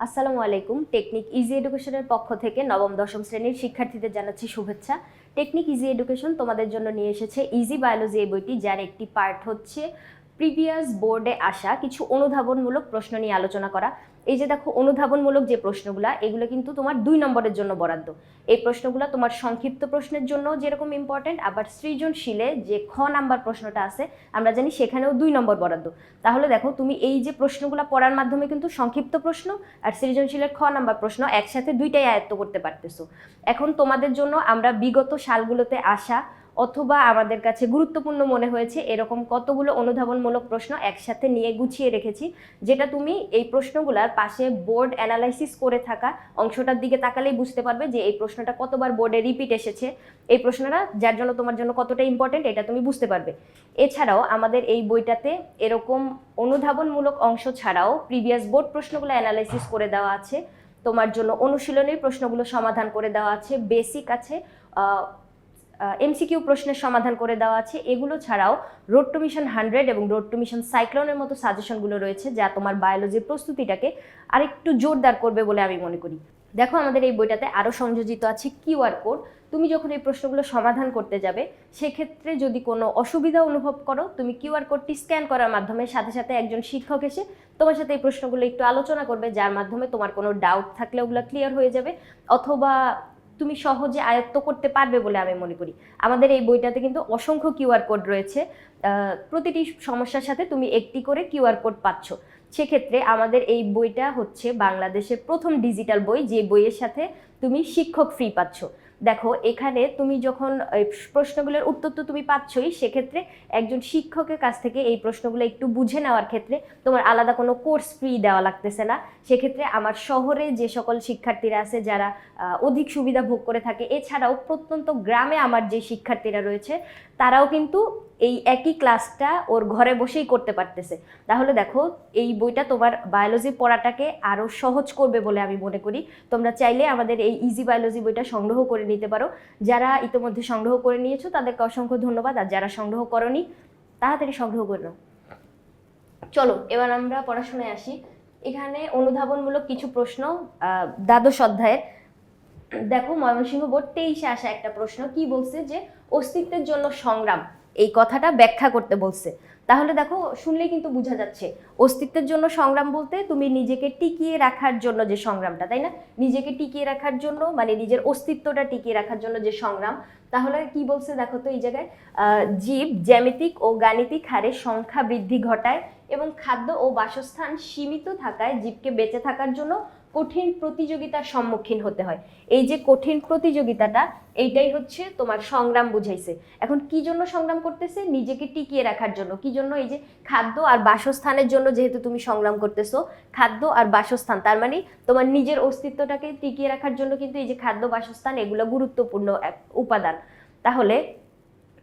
আসসালামু আলাইকুম। Technique easy এডুকেশনের পক্ষ থেকে নবম দশম শ্রেণীর শিক্ষার্থীদের জানাচ্ছি শুভেচ্ছা। টেকনিক ইজি এডুকেশন তোমাদের জন্য নিয়ে এসেছে ইজি বায়োলজি এই বইটি, যার একটি পার্ট হচ্ছে প্রিভিয়াস বোর্ডে আসা কিছু অনুধাবনমূলক প্রশ্ন নিয়ে আলোচনা করা। এই যে দেখো, অনুধাবনমূলক যে প্রশ্নগুলা, এগুলো কিন্তু তোমার 2 নম্বরের জন্য বরাদ্দ। এই প্রশ্নগুলো তোমার সংক্ষিপ্ত প্রশ্নের জন্য যেরকম ইম্পর্টেন্ট, আবার সৃজনশীলে যে খ নাম্বার প্রশ্নটা আছে আমরা জানি সেখানেও 2 নম্বর বরাদ্দ। তাহলে দেখো, তুমি এই যে প্রশ্নগুলো পড়ার মাধ্যমে কিন্তু সংক্ষিপ্ত প্রশ্ন আর সৃজনশীলের খ নাম্বার প্রশ্ন একসাথে দুইটাই আয়ত্ত করতে পারতেছো। এখন তোমাদের জন্য আমরা বিগত সালগুলোতে আসা অথবা আমাদের কাছে গুরুত্বপূর্ণ মনে হয়েছে এরকম কতগুলো অনুধাবনমূলক প্রশ্ন একসাথে নিয়ে গুছিয়ে রেখেছি, যেটা তুমি এই প্রশ্নগুলার পাশে বোর্ড অ্যানালাইসিস করে থাকা অংশটার দিকে তাকালেই বুঝতে পারবে যে এই প্রশ্নটা কতবার বোর্ডে রিপিট এসেছে, এই প্রশ্নটা যার জন্য তোমার জন্য কতটা ইম্পর্টেন্ট এটা তুমি বুঝতে পারবে। এছাড়াও আমাদের এই বইটাতে এরকম অনুধাবনমূলক অংশ ছাড়াও প্রিভিয়াস বোর্ড প্রশ্নগুলো অ্যানালাইসিস করে দেওয়া আছে, তোমার জন্য অনুশীলনের প্রশ্নগুলো সমাধান করে দেওয়া আছে, বেসিক আছে, এমসিকিউ প্রশ্নের সমাধান করে দেওয়া আছে। এগুলো ছাড়াও রোড টু মিশন 100 এবং রোড টু মিশন সাইক্লোনের মতো সাজেশনগুলো রয়েছে, যা তোমার বায়োলজির প্রস্তুতিটাকে আরেকটু জোরদার করবে বলে আমি মনে করি। দেখো, আমাদের এই বইটাতে আরও সংযোজিত আছে কিউআর কোড। তুমি যখন এই প্রশ্নগুলো সমাধান করতে যাবে সেক্ষেত্রে যদি কোনো অসুবিধা অনুভব করো, তুমি কিউআর কোডটি স্ক্যান করার মাধ্যমে সাথে সাথে একজন শিক্ষক এসে তোমার সাথে এই প্রশ্নগুলো একটু আলোচনা করবে, যার মাধ্যমে তোমার কোনো ডাউট থাকলে ওগুলো ক্লিয়ার হয়ে যাবে অথবা তুমি সহজে আয়ত্ত করতে পারবে বলে আমি মনে করি। আমাদের এই বইটাতে কিন্তু অসংখ্য কিউআর কোড রয়েছে, প্রতিটি সমস্যার সাথে তুমি একটি করে কিউআর কোড পাচ্ছ। সেক্ষেত্রে আমাদের এই বইটা হচ্ছে বাংলাদেশের প্রথম ডিজিটাল বই যে বইয়ের সাথে তুমি শিক্ষক ফ্রি পাচ্ছ। দেখো, এখানে তুমি যখন প্রশ্নগুলোর উত্তর তো তুমি পাচ্ছই, সেক্ষেত্রে একজন শিক্ষকের কাছ থেকে এই প্রশ্নগুলো একটু বুঝে নেওয়ার ক্ষেত্রে তোমার আলাদা কোনো কোর্স ফি দেওয়া লাগতেছে না। সেক্ষেত্রে আমার শহরে যে সকল শিক্ষার্থীরা আছে যারা অধিক সুবিধা ভোগ করে থাকে, এছাড়াও প্রত্যন্ত গ্রামে আমার যে শিক্ষার্থীরা রয়েছে তারাও কিন্তু এই একই ক্লাসটা ওর ঘরে বসেই করতে পারতেছে। তাহলে দেখো, এই বইটা তোমার বায়োলজি পড়াটাকে আরও সহজ করবে বলে আমি মনে করি। তোমরা চাইলে আমাদের এই ইজি বায়োলজি বইটা সংগ্রহ করে নিতে পারো। যারা ইতিমধ্যে সংগ্রহ করে নিয়েছো তাদেরকে অসংখ্য ধন্যবাদ, আর যারা সংগ্রহ করনি তাড়াতাড়ি সংগ্রহ করে নাও। চলো এবার আমরা পড়াশোনায় আসি। এখানে অনুধাবনমূলক কিছু প্রশ্ন দ্বাদশ অধ্যায়ের। দেখো, ময়মনসিংহ বোর্ড 23-এ আসা একটা প্রশ্ন কি বলছে যে অস্তিত্বের জন্য সংগ্রাম, এই কথাটা ব্যাখ্যা করতে বলছে। তাহলে দেখো, শুনলেই কিন্তু বোঝা যাচ্ছে অস্তিত্বের জন্য সংগ্রাম বলতে তুমি নিজেকে টিকিয়ে রাখার জন্য যে সংগ্রামটা, তাই না? নিজেকে টিকিয়ে রাখার জন্য মানে নিজের অস্তিত্বটা টিকিয়ে রাখার জন্য যে সংগ্রাম। তাহলে কি বলছে দেখো তো এই জায়গায়, জীব জ্যামিতিক ও গাণিতিক হারে সংখ্যা বৃদ্ধি ঘটায় এবং খাদ্য ও বাসস্থান সীমিত থাকায় জীবকে বেঁচে থাকার জন্য কঠিন প্রতিযোগিতার সম্মুখীন হতে হয়। এই যে কঠিন প্রতিযোগিতাটা, এইটাই হচ্ছে তোমার সংগ্রাম বুঝাইছে। এখন কি জন্য সংগ্রাম করতেছে? নিজেকে টিকিয়ে রাখার জন্য। কি জন্য? এই যে খাদ্য আর বাসস্থানের জন্য যেহেতু তুমি সংগ্রাম করতেছো, খাদ্য আর বাসস্থান তার মানে তোমার নিজের অস্তিত্বটাকে টিকিয়ে রাখার জন্য কিন্তু এই যে খাদ্য বাসস্থান এগুলো গুরুত্বপূর্ণ এক উপাদান। তাহলে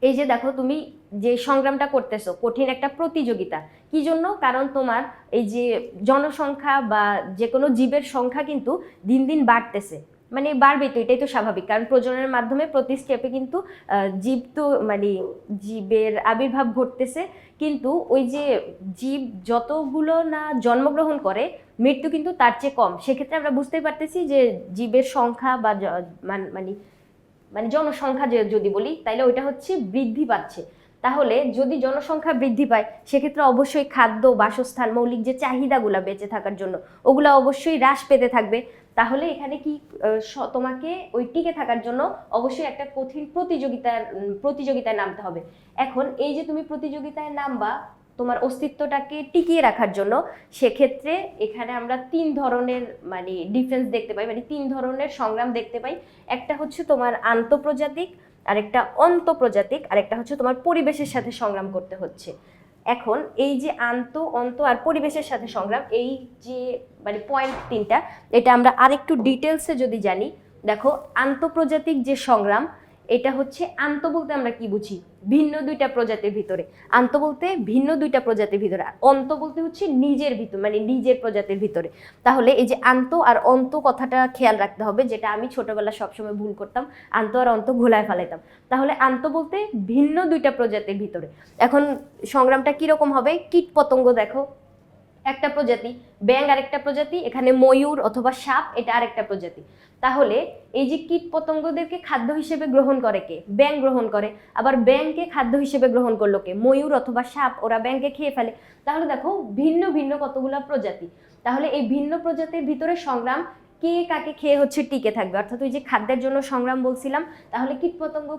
এই যে দেখো, তুমি যে সংগ্রামটা করতেছো কঠিন একটা প্রতিযোগিতা, কি জন্য? কারণ তোমার এই যে জনসংখ্যা বা যে কোনো জীবের সংখ্যা কিন্তু দিন দিন বাড়তেছে, মানে বাড়বে তো, এটাই তো স্বাভাবিক, কারণ প্রজননের মাধ্যমে প্রতি স্টেপে কিন্তু জীব তো মানে জীবের আবির্ভাব ঘটতেছে। কিন্তু ওই যে জীব যতগুলো না জন্মগ্রহণ করে, মৃত্যু কিন্তু তার চেয়ে কম। সেক্ষেত্রে আমরা বুঝতেই পারতেছি যে জীবের সংখ্যা বা মানে মানে জনসংখ্যা যদি বলি তাহলে ওইটা হচ্ছে বৃদ্ধি পাচ্ছে। তাহলে যদি জনসংখ্যা বৃদ্ধি পায় সেক্ষেত্রে অবশ্যই খাদ্য বাসস্থান মৌলিক যে চাহিদাগুলো বেঁচে থাকার জন্য ওগুলো অবশ্যই হ্রাস পেতে থাকবে। তাহলে এখানে কি তোমাকে ওই টিকে থাকার জন্য অবশ্যই একটা কঠিন প্রতিযোগিতায় নামতে হবে। এখন এই যে তুমি প্রতিযোগিতায় নামবা তোমার অস্তিত্বটাকে টিকিয়ে রাখার জন্য, সেক্ষেত্রে এখানে আমরা 3 ধরনের মানে ডিফারেন্স দেখতে পাই, মানে 3 ধরনের সংগ্রাম দেখতে পাই। একটা হচ্ছে তোমার আন্তঃপ্রজাতিক, আরেকটা অন্তঃপ্রজাতিক, আরেকটা হচ্ছে তোমার পরিবেশের সাথে সংগ্রাম করতে হচ্ছে। এখন এই যে অন্ত আর পরিবেশের সাথে সংগ্রাম, এই যে মানে পয়েন্ট 3টা, এটা আমরা আরেকটু ডিটেলসে যদি জানি। দেখো, আন্তঃপ্রজাতিক যে সংগ্রাম, এটা হচ্ছে আন্ত বলতে আমরা কি বুঝি? ভিন্ন 2টা প্রজাতির ভিতরে। আন্ত বলতে ভিন্ন 2টা প্রজাতির ভিতরে, আর অন্ত বলতে হচ্ছে নিজের ভিতর মানে নিজের প্রজাতির ভিতরে। তাহলে এই যে আন্ত আর অন্ত কথাটা খেয়াল রাখতে হবে, যেটা আমি ছোটবেলা সবসময় ভুল করতাম, আন্ত আর অন্ত ঘোলায় ফেলাইতাম। তাহলে আন্ত বলতে ভিন্ন 2টা প্রজাতির ভিতরে। এখন সংগ্রামটা কিরকম হবে? কীট পতঙ্গ দেখো, একটা প্রজাতি, ব্যাঙ আরেকটা প্রজাতি, এখানে ময়ূর অথবা সাপ এটা আরেকটা প্রজাতি। তাহলে এই যে কীট পতঙ্গদেরকে খাদ্য হিসেবে গ্রহণ করে কে? ব্যাঙ গ্রহণ করে। আবার ব্যাঙকে খাদ্য হিসেবে গ্রহণ করলো কে? ময়ূর অথবা সাপ, ওরা ব্যাঙকে খেয়ে ফেলে। তাহলে দেখো ভিন্ন ভিন্ন কতগুলা প্রজাতি। তাহলে এই ভিন্ন প্রজাতির ভিতরে সংগ্রাম, কে কাকে খেয়ে হচ্ছে টিকে থাকবে, অর্থাৎ ওই যে খাদ্যের জন্য সংগ্রাম বলছিলাম, তাহলে কীটপতঙ্গ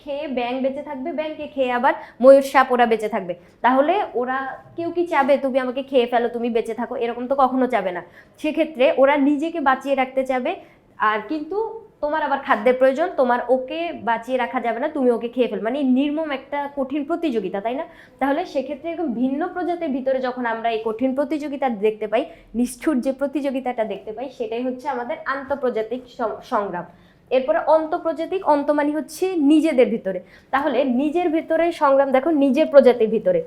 খেয়ে ব্যাঙ বেঁচে থাকবে, ব্যাঙকে খেয়ে আবার ময়ূর সাপ ওরা বেঁচে থাকবে। তাহলে ওরা কেউ কি চাবে তুমি আমাকে খেয়ে ফেলো তুমি বেঁচে থাকো? এরকম তো কখনো চাবে না। সেক্ষেত্রে ওরা নিজেকে বাঁচিয়ে রাখতে চাবে, আর কিন্তু তোমার আবার খাদ্যের প্রয়োজন, তোমার ওকে বাঁচিয়ে রাখা যাবে না, তুমি ওকে খেয়ে ফেল, মানে নির্মম একটা কঠিন প্রতিযোগিতা, তাই না? তাহলে সেক্ষেত্রে এরকম ভিন্ন প্রজাতির ভিতরে যখন আমরা এই কঠিন প্রতিযোগিতা দেখতে পাই, নিষ্ঠুর যে প্রতিযোগিতাটা দেখতে পাই, সেটাই হচ্ছে আমাদের আন্তঃপ্রজাতিক সংগ্রাম। এরপরে অন্তঃপ্রজাতিক, অন্ত মানে হচ্ছে নিজেদের ভিতরে। তাহলে নিজের ভিতরে সংগ্রাম, দেখো নিজের প্রজাতির ভিতরে।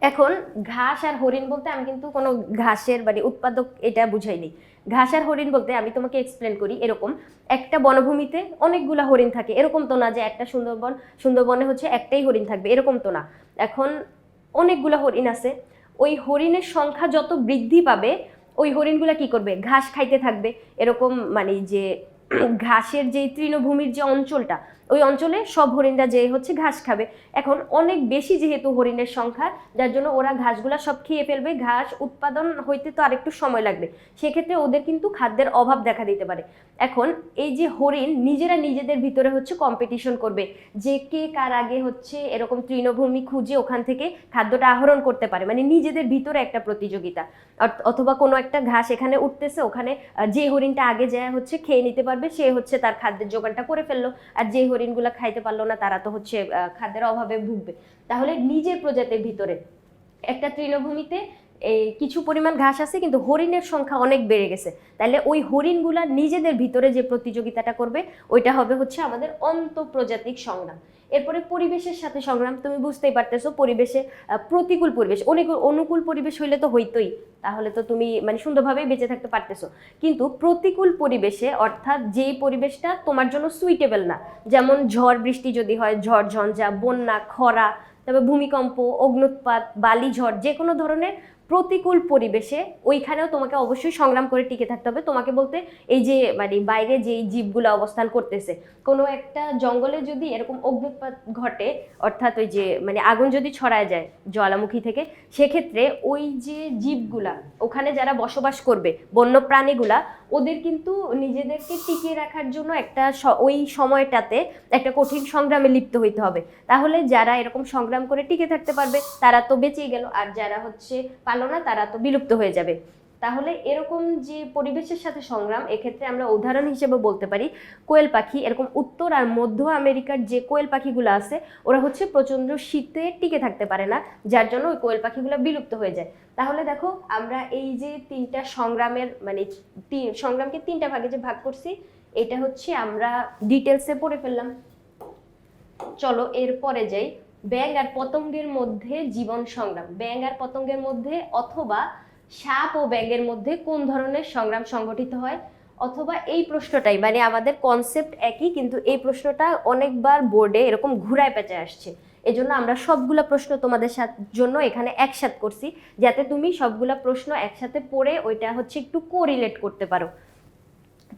এখন ঘাস আর হরিণ বলতে আমি কিন্তু কোনো ঘাসের মানে উৎপাদক এটা বুঝাইনি। ঘাস আর হরিণ বলতে আমি তোমাকে এক্সপ্লেন করি, এরকম একটা বনভূমিতে অনেকগুলা হরিণ থাকে, এরকম তো না যে একটা সুন্দরবনে হচ্ছে একটাই হরিণ থাকবে, এরকম তো না। এখন অনেকগুলা হরিণ আছে, ওই হরিণের সংখ্যা যত বৃদ্ধি পাবে ওই হরিণগুলা কি করবে? ঘাস খাইতে থাকবে। এরকম মানে যে ঘাসের যে তৃণভূমির যে অঞ্চলটা, ওই অঞ্চলে সব হরিণরা যে হচ্ছে ঘাস খাবে। এখন অনেক বেশি যেহেতু হরিণের সংখ্যা, যার জন্য ওরা ঘাসগুলা সব খেয়ে ফেলবে। ঘাস উৎপাদন হইতে তো আরেকটু সময় লাগবে, সেক্ষেত্রে ওদের কিন্তু খাদ্যের অভাব দেখা দিতে পারে। এখন এই যে হরিণ নিজেরা নিজেদের ভিতরে হচ্ছে কম্পিটিশন করবে যে কে কার আগে হচ্ছে এরকম তৃণভূমি খুঁজে ওখান থেকে খাদ্যটা আহরণ করতে পারে, মানে নিজেদের ভিতরে একটা প্রতিযোগিতা। অথবা কোনো একটা ঘাস এখানে উঠতেছে, ওখানে যে হরিণটা আগে যায় হচ্ছে খেয়ে নিতে পারবে, সে হচ্ছে তার খাদ্যের জোগানটা করে ফেললো, আর যে হরিণগুলা খাইতে পারলো না তারা তো হচ্ছে খাদ্যের অভাবে ভুগবে। তাহলে নিজের প্রজাতির ভিতরে একটা তৃণভূমিতে এই কিছু পরিমাণ ঘাস আছে কিন্তু হরিণের সংখ্যা অনেক বেড়ে গেছে, তাহলে ওই হরিণগুলা নিজেদের ভিতরে যে প্রতিযোগিতাটা করবে ওইটা হবে হচ্ছে আমাদের অন্তঃপ্রজাতিক সংগ্রাম। এরপরে পরিবেশের সাথে সংগ্রাম, তুমি বুঝতেই পারতেছো পরিবেশে প্রতিকূল পরিবেশ, অনেক অনুকূল পরিবেশ হইলে তো হইতোই, তাহলে তো তুমি মানে সুন্দরভাবেই বেঁচে থাকতে পারতেছো। কিন্তু প্রতিকূল পরিবেশে অর্থাৎ যেই পরিবেশটা তোমার জন্য সুইটেবল না, যেমন ঝড় বৃষ্টি যদি হয়, ঝড় ঝঞ্ঝা, বন্যা, খরা, তবে ভূমিকম্প, অগ্নুৎপাত, বালি ঝড়, যে কোনো ধরনের প্রতিকূল পরিবেশে ওইখানেও তোমাকে অবশ্যই সংগ্রাম করে টিকে থাকতে হবে। তোমাকে বলতে এই যে মানে বাইরে যে জীবগুলো অবস্থান করতেছে, কোনো একটা জঙ্গলে যদি এরকম অগ্নুৎপাত ঘটে, অর্থাৎ ওই যে মানে আগুন যদি ছড়ায় যায় জ্বালামুখী থেকে, সেক্ষেত্রে ওই যে জীবগুলা ওখানে যারা বসবাস করবে, বন্য প্রাণীগুলা, ওদের কিন্তু নিজেদেরকে টিকিয়ে রাখার জন্য একটা ওই সময়টাতে একটা কঠিন সংগ্রামে লিপ্ত হইতে হবে। তাহলে যারা এরকম সংগ্রাম করে টিকে থাকতে পারবে তারা তো বেঁচেই গেল, আর যারা হচ্ছে পারলো না তারা তো বিলুপ্ত হয়ে যাবে। তাহলে এরকম যে পরিবেশের সাথে সংগ্রাম, এক্ষেত্রে আমরা উদাহরণ হিসেবে বলতে পারি কোয়েল পাখি। এরকম উত্তর আর মধ্য আমেরিকার যে কোয়েল পাখিগুলো আছে ওরা হচ্ছে প্রচণ্ড শীতে টিকে থাকতে পারে না, যার জন্য ওই কোয়েল পাখিগুলো বিলুপ্ত হয়ে যায়। তাহলে দেখো আমরা এই যে তিনটা সংগ্রামের মানে সংগ্রামকে তিনটা ভাগে যে ভাগ করছি, এটা হচ্ছে আমরা ডিটেলসে পড়ে ফেললাম। চলো এরপরে যাই, ব্যাঙ আর পতঙ্গের মধ্যে জীবন সংগ্রাম। ব্যাঙ আর পতঙ্গের মধ্যে অথবা সাপ ও ব্যাঙের মধ্যে কোন ধরনের সংগ্রাম সংগঠিত হয়, অথবা এই প্রশ্নটাই মানে আমাদের কনসেপ্ট একই, কিন্তু এই প্রশ্নটা অনেকবার বোর্ডে এরকম ঘুরায় পেঁচায় আসছে, এজন্য আমরা সবগুলা প্রশ্ন তোমাদের জন্য এখানে একসাথ করছি, যাতে তুমি সবগুলা প্রশ্ন একসাথে পড়ে ওইটা হচ্ছে একটু কোরিলেট করতে পারো।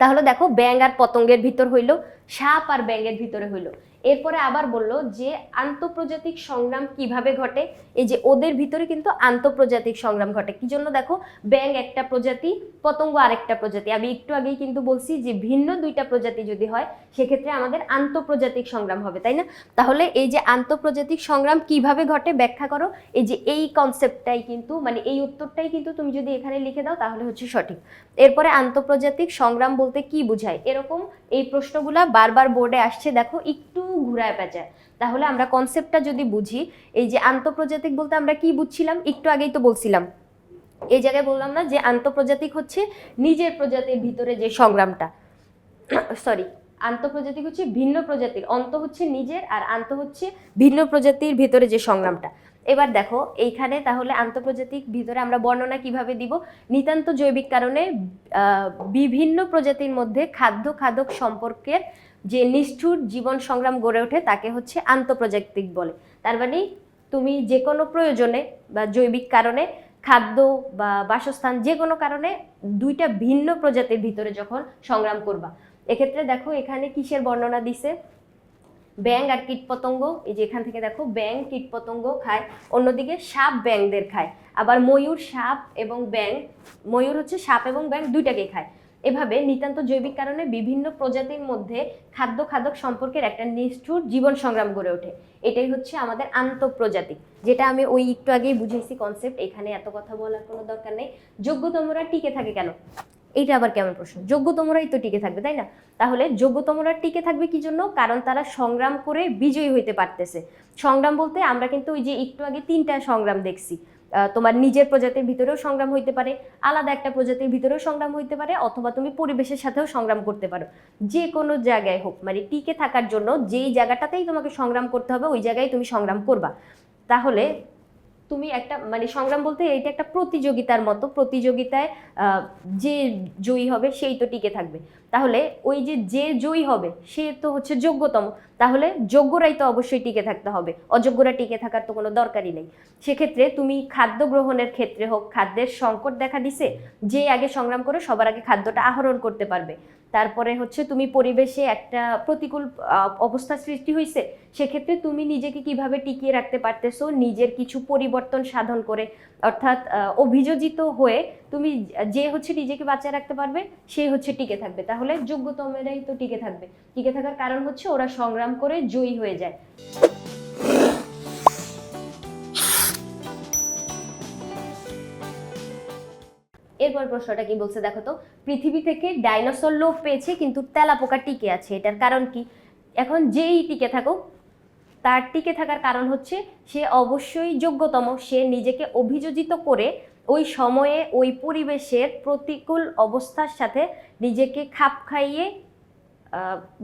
তাহলে দেখো ব্যাঙ আর পতঙ্গের ভিতর হইলো, সাপ আর ব্যাঙের ভিতরে হইলো। এরপরে আবার বললো যে আন্তঃপ্রজাতিক সংগ্রাম কিভাবে ঘটে, এই যে ওদের ভিতরে কিন্তু আন্তঃপ্রজাতিক সংগ্রাম ঘটে। কি জন্য? দেখো ব্যাঙ একটা প্রজাতি, পতঙ্গ আরেকটা প্রজাতি। আমি একটু আগেই কিন্তু বলছি যে ভিন্ন দুইটা প্রজাতি যদি হয় সেক্ষেত্রে আমাদের আন্তঃপ্রজাতিক সংগ্রাম হবে, তাই না? তাহলে এই যে আন্তঃপ্রজাতিক সংগ্রাম কিভাবে ঘটে ব্যাখ্যা করো, এই যে এই কনসেপ্টটাই কিন্তু মানে এই উত্তরটাই কিন্তু তুমি যদি এখানে লিখে দাও তাহলে হচ্ছে সঠিক। এরপরে আন্তঃপ্রজাতিক সংগ্রাম বলতে কি বুঝায়, এরকম এই প্রশ্নগুলা বারবার বোর্ডে আসছে, দেখো একটু ঘুরায় পেঁচায়। তাহলে আমরা কনসেপ্টটা যদি বুঝি, এই যে আন্তঃপ্রজাতিক বলতে আমরা কি বুঝছিলাম, একটু আগেই তো বলছিলাম, এই জায়গায় বললাম না যে আন্তঃপ্রজাতিক হচ্ছে নিজের প্রজাতির ভিতরে যে সংগ্রামটা, সরি, আন্তঃপ্রজাতিক হচ্ছে ভিন্ন প্রজাতির, অন্ত হচ্ছে নিজের আর আন্ত হচ্ছে ভিন্ন প্রজাতির ভিতরে যে সংগ্রামটা। এবার দেখো এইখানে তাহলে আন্তঃপ্রজাতিক ভিতরে আমরা বর্ণনা কিভাবে দিব, নিতান্ত জৈবিক কারণে বিভিন্ন প্রজাতির মধ্যে খাদ্য খাদক সম্পর্কের যে নিষ্ঠুর জীবন সংগ্রাম গড়ে ওঠে তাকে হচ্ছে আন্তঃপ্রজাতিক বলে। তার মানে তুমি যে কোনো প্রয়োজনে বা জৈবিক কারণে খাদ্য বা বাসস্থান যে কোনো কারণে দুইটা ভিন্ন প্রজাতির ভিতরে যখন সংগ্রাম করবা। এক্ষেত্রে দেখো এখানে কিসের বর্ণনা দিছে, ব্যাঙ আর কীটপতঙ্গ। এই যে এখান থেকে দেখো ব্যাঙ কীটপতঙ্গ খায়, অন্যদিকে সাপ ব্যাঙদের খায়, আবার ময়ূর সাপ এবং ব্যাঙ, ময়ূর হচ্ছে সাপ এবং ব্যাঙ দুইটাকেই খায়। এভাবে নিতান্ত জৈবিক কারণে বিভিন্ন প্রজাতির মধ্যে খাদ্য খাদক সম্পর্কের একটা নিষ্ঠুর জীবন সংগ্রাম গড়ে ওঠে। এটাই হচ্ছে আমাদের আন্তঃপ্রজাতিক, যেটা আমি ওই একটু আগেই বুঝেছি কনসেপ্ট, এখানে এত কথা বলার কোনো দরকার নেই। যোগ্যতমরা টিকে থাকে কেন, এইটা আবার কেমন প্রশ্ন? যোগ্যতমরাই তো টিকে থাকবে, তাই না? তাহলে যোগ্যতমরা টিকে থাকবে কি জন্য? কারণ তারা সংগ্রাম করে বিজয়ী হইতে পারতেছে। সংগ্রাম বলতে আমরা কিন্তু ওই যে একটু আগে 3টা সংগ্রাম দেখছি, তোমার নিজের প্রজাতির ভিতরেও সংগ্রাম হইতে পারে, আলাদা একটা প্রজাতির ভিতরেও সংগ্রাম হইতে পারে, অথবা তুমি পরিবেশের সাথেও সংগ্রাম করতে পারো। যে কোনো জায়গায় হোক, মানে টিকে থাকার জন্য যেই জায়গাটাতেই তোমাকে সংগ্রাম করতে হবে ওই জায়গায় তুমি সংগ্রাম করবা। তাহলে তুমি একটা মানে সংগ্রাম বলতে এটা একটা প্রতিযোগিতার মতো, প্রতিযোগিতায় যে জয়ী হবে সেই তো টিকে থাকবে। তাহলে ওই যে জয়ী হবে সে তো হচ্ছে যোগ্যতম, তাহলে যোগ্যরাই তো অবশ্যই টিকে থাকতে হবে, অযোগ্যরা টিকে থাকার তো কোনো দরকারই নেই। সেক্ষেত্রে তুমি খাদ্য গ্রহণের ক্ষেত্রে হোক, খাদ্যের সংকট দেখা দিছে, যে আগে সংগ্রাম করে সবার আগে খাদ্যটা আহরণ করতে পারবে। তারপরে হচ্ছে তুমি পরিবেশে একটা প্রতিকূল অবস্থা সৃষ্টি হয়েছে, সেক্ষেত্রে তুমি নিজেকে কিভাবে টিকিয়ে রাখতে পারতেছো, নিজের কিছু পরিবর্তন সাধন করে, অর্থাৎ অভিযোজিত হয়ে তুমি যে হচ্ছে নিজেকে বাঁচিয়ে রাখতে পারবে সে হচ্ছে টিকে থাকবে। তাহলে যোগ্যতমেরাই তো টিকে থাকবে। টিকে থাকার কারণ হচ্ছে ওরা সংগ্রাম করে জয়ী হয়ে যায়। এরপর প্রশ্নটা কি বলছে দেখো তো, পৃথিবী থেকে ডাইনোসর লোপ পেয়েছে কিন্তু তেলাপোকা টিকে আছে, এটার কারণ কি? এখন যেই টিকে থাকুক তার টিকে থাকার কারণ হচ্ছে সে অবশ্যই যোগ্যতম, সে নিজেকে অভিযোজিত করে ওই সময়ে ওই পরিবেশের প্রতিকূল অবস্থার সাথে নিজেকে খাপ খাইয়ে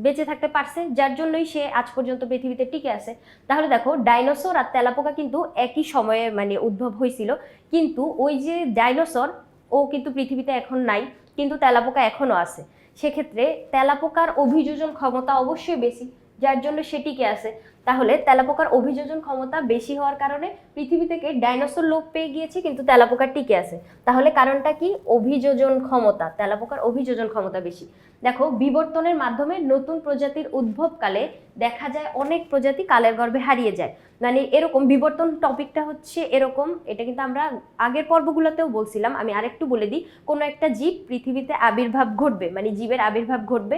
বেঁচে থাকতে পারছে, যার জন্যই সে আজ পর্যন্ত পৃথিবীতে টিকে আছে। তাহলে দেখো ডাইনোসর আর তেলাপোকা কিন্তু একই সময়ে মানে উদ্ভব হয়েছিল, কিন্তু ওই যে ডাইনোসর ও কিন্তু পৃথিবীতে এখন নাই, কিন্তু তেলাপোকা এখনো আছে। সেক্ষেত্রে তেলাপোকার অভিযোজন ক্ষমতা অবশ্যই বেশি, যার জন্য সে টিকে আছে। তাহলে তেলাপোকার অভিযোজন ক্ষমতা বেশি হওয়ার কারণে পৃথিবী থেকে ডাইনোসর লোপ পেয়ে গিয়েছে কিন্তু তেলাপোকা টিকে আছে। তাহলে কারণটা কি? অভিযোজন ক্ষমতা, তেলাপোকার অভিযোজন ক্ষমতা বেশি। দেখো বিবর্তনের মাধ্যমে নতুন প্রজাতির উদ্ভবকালে দেখা যায় অনেক প্রজাতি কালের গর্ভে হারিয়ে যায়। মানে এরকম বিবর্তন টপিকটা হচ্ছে এরকম, এটা কিন্তু আমরা আগের পর্বগুলোতেও বলছিলাম, আমি আরেকটু বলে দিই। কোনো একটা জীব পৃথিবীতে আবির্ভাব ঘটবে, মানে জীবের আবির্ভাব ঘটবে,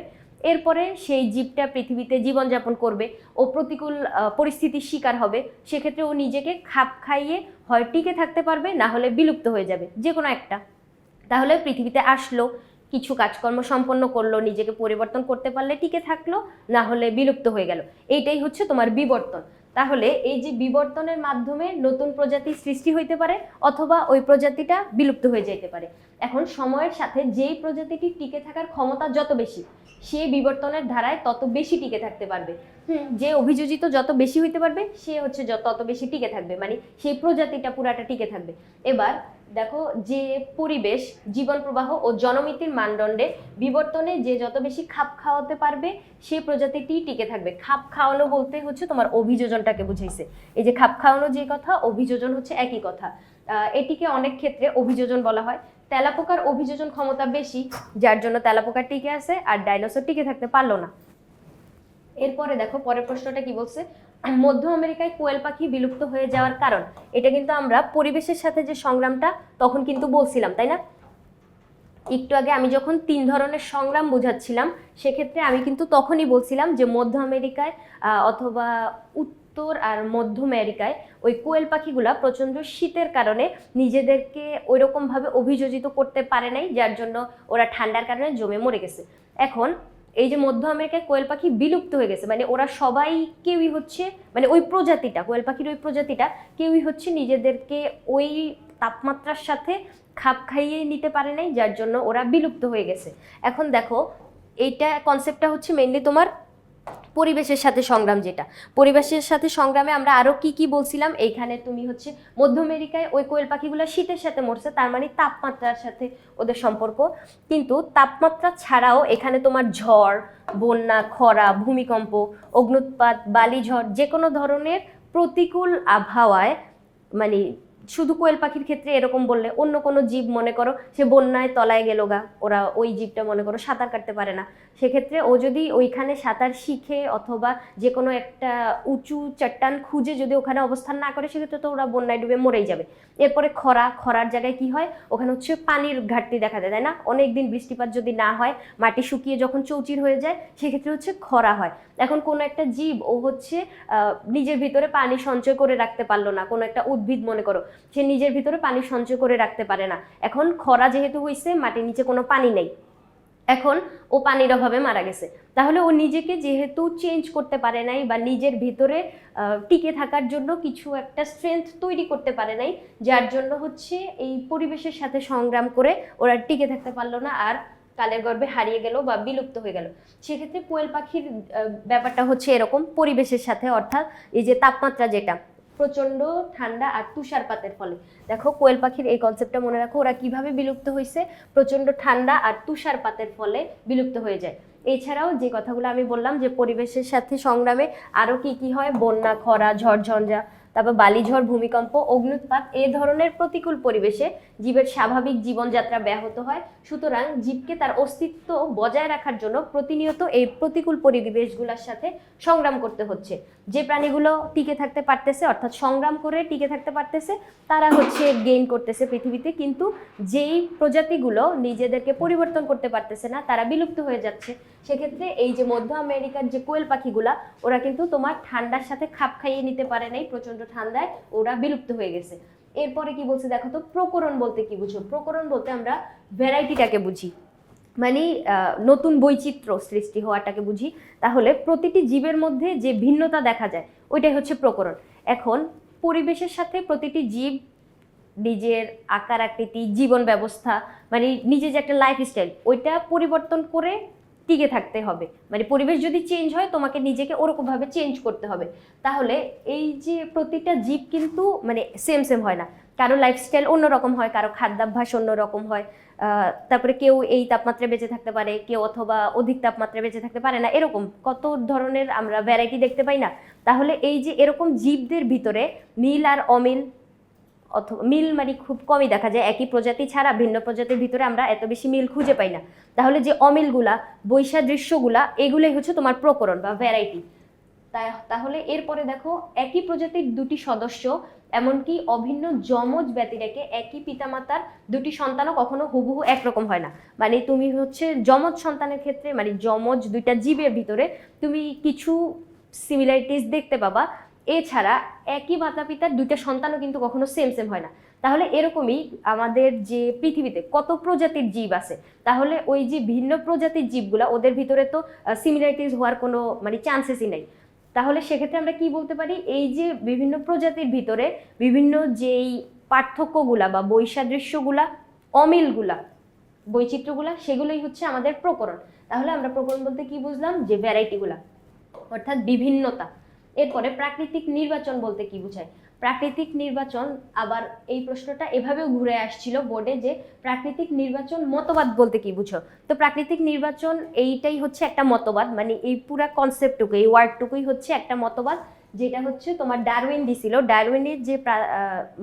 এরপরে সেই জীবটা পৃথিবীতে জীবনযাপন করবে, ও প্রতিকূল পরিস্থিতির শিকার হবে, সেক্ষেত্রে ও নিজেকে খাপ খাইয়ে হয় টিকে থাকতে পারবে, না হলে বিলুপ্ত হয়ে যাবে যে কোনো একটা। তাহলে পৃথিবীতে আসলো, কিছু কাজকর্ম সম্পন্ন করলো, নিজেকে পরিবর্তন করতে পারলে টিকে থাকলো, না হলে বিলুপ্ত হয়ে গেল। এইটাই হচ্ছে তোমার বিবর্তন। তাহলে এই যে বিবর্তনের মাধ্যমে নতুন প্রজাতি সৃষ্টি হইতে পারে, অথবা ওই প্রজাতিটা বিলুপ্ত হয়ে যেতে পারে। এখন সময়ের সাথে যেই প্রজাতিটি টিকে থাকার ক্ষমতা যত বেশি, সে বিবর্তনের ধারায় তত বেশি টিকে থাকতে পারবে। যে অভিযোজিত যত বেশি হইতে পারবে সে হচ্ছে তত বেশি টিকে থাকবে, মানে সেই প্রজাতিটা পুরাটা টিকে থাকবে। এবার দেখো যে পরিবেশ, জীবন প্রবাহ ও জনমিতির মানদণ্ডে বিবর্তনে যে যত বেশি খাপ খাওয়াতে পারবে সেই প্রজাতিটি টিকে থাকবে। খাপ খাওয়ানো বলতে হচ্ছে তোমার অভিযোজনটাকে বুঝাইছে। এই যে খাপ খাওয়ানো যে কথা, অভিযোজন হচ্ছে একই কথা। এটিকে অনেক ক্ষেত্রে অভিযোজন বলা হয়। তেলাপোকার অভিযোজন ক্ষমতা বেশি, যার জন্য তেলাপোকা টিকে আছে আর ডাইনোসর টিকে থাকতে পারলো না। এরপরে দেখো পরের প্রশ্নটা কি বলছে, মধ্য আমেরিকায় কোয়েল পাখি বিলুপ্ত হয়ে যাওয়ার কারণ। এটা কিন্তু আমরা পরিবেশের সাথে যে সংগ্রামটা তখন কিন্তু বলছিলাম, তাই না? একটু আগে আমি যখন 3 ধরনের সংগ্রাম বোঝাচ্ছিলাম, সেক্ষেত্রে আমি কিন্তু তখনই বলছিলাম যে মধ্য আমেরিকায় অথবা উত্তর আর মধ্য আমেরিকায় ওই কোয়েল পাখিগুলা প্রচণ্ড শীতের কারণে নিজেদেরকে ওইরকমভাবে অভিযোজিত করতে পারে নাই, যার জন্য ওরা ঠান্ডার কারণে জমে মরে গেছে। এখন এই যে মধ্য আমেরিকায় কোয়েল পাখি বিলুপ্ত হয়ে গেছে, মানে ওরা সবাই কেউই হচ্ছে, মানে ওই প্রজাতিটা, কোয়েল পাখির ওই প্রজাতিটা কেউই হচ্ছে নিজেদেরকে ওই তাপমাত্রার সাথে খাপ খাইয়ে নিতে পারে নাই, যার জন্য ওরা বিলুপ্ত হয়ে গেছে। এখন দেখো এইটা কনসেপ্টটা হচ্ছে মেইনলি তোমার পরিবেশের সাথে সংগ্রাম। যেটা পরিবেশের সাথে সংগ্রামে আমরা আরো কি কি বলছিলাম, এইখানে তুমি হচ্ছে মধ্য আমেরিকায় ওই কোয়েল পাখিগুলো শীতের সাথে মরছে, তার মানে তাপমাত্রার সাথে ওদের সম্পর্ক। কিন্তু তাপমাত্রা ছাড়াও এখানে তোমার ঝড়, বন্যা, খরা, ভূমিকম্প, অগ্নুৎপাত, বালিঝড়, যে কোনো ধরনের প্রতিকূল আবহাওয়ায় মানে শুধু কোয়েল পাখির ক্ষেত্রে এরকম বললে, অন্য কোনো জীব মনে করো সে বন্যায় তলায় গেল গা, ওরা ওই জীবটা মনে করো সাঁতার কাটতে পারে না, সেক্ষেত্রে ও যদি ওইখানে সাঁতার শিখে অথবা যে কোনো একটা উঁচু চট্টান খুঁজে যদি ওখানে অবস্থান না করে, সেক্ষেত্রে তো ওরা বন্যায় ডুবে মরেই যাবে। এরপরে খরার জায়গায় কি হয়, ওখানে হচ্ছে পানির ঘাটতি দেখা দেয়, তাই না? অনেক দিন বৃষ্টিপাত যদি না হয়, মাটি শুকিয়ে যখন চৌচির হয়ে যায়, সেক্ষেত্রে হচ্ছে খরা হয়। এখন কোনো একটা জীব ও হচ্ছে নিজের ভিতরে পানি সঞ্চয় করে রাখতে পারলো না, কোনো একটা উদ্ভিদ মনে করো সে নিজের ভিতরে পানি সঞ্চয় করে রাখতে পারে না, এখন খরা যেহেতু হয়েছে, মাটির নিচে কোনো পানি নেই, এখন ও পানির অভাবে মারা গেছে। তাহলে ও নিজেকে যেহেতু চেঞ্জ করতে পারে নাই বা নিজের ভিতরে টিকে থাকার জন্য কিছু একটা স্ট্রেংথ তৈরি করতে পারে নাই, যার জন্য হচ্ছে এই পরিবেশের সাথে সংগ্রাম করে ওরা টিকে থাকতে পারলো না, আর কালের গর্ভে হারিয়ে গেল বা বিলুপ্ত হয়ে গেল। সেক্ষেত্রে কোয়েল পাখির ব্যাপারটা হচ্ছে এরকম, পরিবেশের সাথে, অর্থাৎ এই যে তাপমাত্রা যেটা প্রচন্ড ঠান্ডা আর তুষারপাতের ফলে, দেখো কোয়েল পাখির এই কনসেপ্টটা মনে রাখো, ওরা কিভাবে বিলুপ্ত হয়েছে, প্রচন্ড ঠান্ডা আর তুষারপাতের ফলে বিলুপ্ত হয়ে যায়। এছাড়াও যে কথাগুলো আমি বললাম যে পরিবেশের সাথে সংগ্রামে আরো কি কি হয়, বন্যা, খরা, ঝড়ঝঞ্ঝা, তারপর বালিঝড়, ভূমিকম্প, অগ্নুৎপাত, এই ধরনের প্রতিকূল পরিবেশে জীবের স্বাভাবিক জীবনযাত্রা ব্যাহত হয়। সুতরাং জীবকে তার অস্তিত্ব বজায় রাখার জন্য প্রতিনিয়ত এই প্রতিকূল পরিবেশগুলোর সাথে সংগ্রাম করতে হচ্ছে। যে প্রাণীগুলো টিকে থাকতে পারতেছে, অর্থাৎ সংগ্রাম করে টিকে থাকতে পারতেছে, তারা হচ্ছে গেইন করতেছে পৃথিবীতে, কিন্তু যেই প্রজাতিগুলো নিজেদেরকে পরিবর্তন করতে পারতেছে না, তারা বিলুপ্ত হয়ে যাচ্ছে। সেক্ষেত্রে এই যে মধ্য আমেরিকার যে কোয়েল পাখিগুলা, ওরা কিন্তু তোমার ঠান্ডার সাথে খাপ খাইয়ে নিতে পারে নাই, প্রচন্ড ঠান্ডায় ওরা বিলুপ্ত হয়ে গেছে। এরপরে কি বলছে দেখো তো, প্রকরণ বলতে কি বুঝো? প্রকরণ বলতে আমরা ভ্যারাইটিটাকে বুঝি, মানে নতুন বৈচিত্র্য সৃষ্টি হওয়াটাকে বুঝি। তাহলে প্রতিটি জীবের মধ্যে যে ভিন্নতা দেখা যায়, ওইটাই হচ্ছে প্রকরণ। এখন পরিবেশের সাথে প্রতিটি জীব নিজের আকার আকৃতি, জীবন ব্যবস্থা, মানে নিজে যে একটা লাইফস্টাইল, ওইটা পরিবর্তন করে টিকে থাকতে হবে। মানে পরিবেশ যদি চেঞ্জ হয়, তোমাকে নিজেকে ওরকমভাবে চেঞ্জ করতে হবে। তাহলে এই যে প্রতিটা জীব কিন্তু মানে সেম হয় না, কারো লাইফস্টাইল অন্যরকম হয়, কারো খাদ্যাভ্যাস অন্যরকম হয়, তারপরে কেউ এই তাপমাত্রায় বেঁচে থাকতে পারে, কেউ অথবা অধিক তাপমাত্রায় বেঁচে থাকতে পারে না, এরকম কত ধরনের আমরা ভ্যারাইটি দেখতে পাই না? তাহলে এই যে এরকম জীবদের ভিতরে মিল আর অমিল, অথবা মিল মানে খুব কমই দেখা যায়, একই প্রজাতি ছাড়া ভিন্ন প্রজাতির ভিতরে আমরা এত বেশি মিল খুঁজে পাই না। তাহলে যে অমিলগুলা, বৈসাদৃশ্যগুলা, এগুলোই হচ্ছে তোমার প্রকরণ বা ভ্যারাইটি। তাহলে এরপরে দেখো, একই প্রজাতির দুটি সদস্য, এমনকি অভিন্ন যমজ ব্যতি রেখে একই পিতামাতার দুটি সন্তানও কখনো হুবহু একরকম হয় না। মানে তুমি হচ্ছে যমজ সন্তানের ক্ষেত্রে, মানে যমজ দুইটা জীবের ভিতরে তুমি কিছু সিমিলারিটিস দেখতে পাবা, এছাড়া একই মাতা পিতার দুইটা সন্তানও কিন্তু কখনো সেম হয় না। তাহলে এরকমই আমাদের যে পৃথিবীতে কত প্রজাতির জীব আছে, তাহলে ওই যে ভিন্ন প্রজাতির জীবগুলা, ওদের ভিতরে তো সিমিলারিটিস হওয়ার কোনো মানে চান্সেসই নেই। তাহলে সেক্ষেত্রে আমরা কি বলতে পারি, এই যে বিভিন্ন প্রজাতির ভিতরে বিভিন্ন যেই পার্থক্যগুলা বা বৈসাদৃশ্যগুলা, অমিলগুলা, বৈচিত্র্যগুলা, সেগুলোই হচ্ছে আমাদের প্রকরণ। তাহলে আমরা প্রকরণ বলতে কি বুঝলাম, যে ভ্যারাইটিগুলা, অর্থাৎ বিভিন্নতা। এরপরে প্রাকৃতিক নির্বাচন বলতে কি বোঝায়? প্রাকৃতিক নির্বাচন, আবার এই প্রশ্নটা এভাবেও ঘুরে আসছিল বোর্ডে, যে প্রাকৃতিক নির্বাচন মতবাদ বলতে কি বুঝো? তো প্রাকৃতিক নির্বাচন এইটাই হচ্ছে একটা মতবাদ, মানে এই পুরা কনসেপ্টটুকু, এই ওয়ার্ডটুকুই হচ্ছে একটা মতবাদ, যেটা হচ্ছে তোমার ডারউইন দিছিল। ডারউইনের যে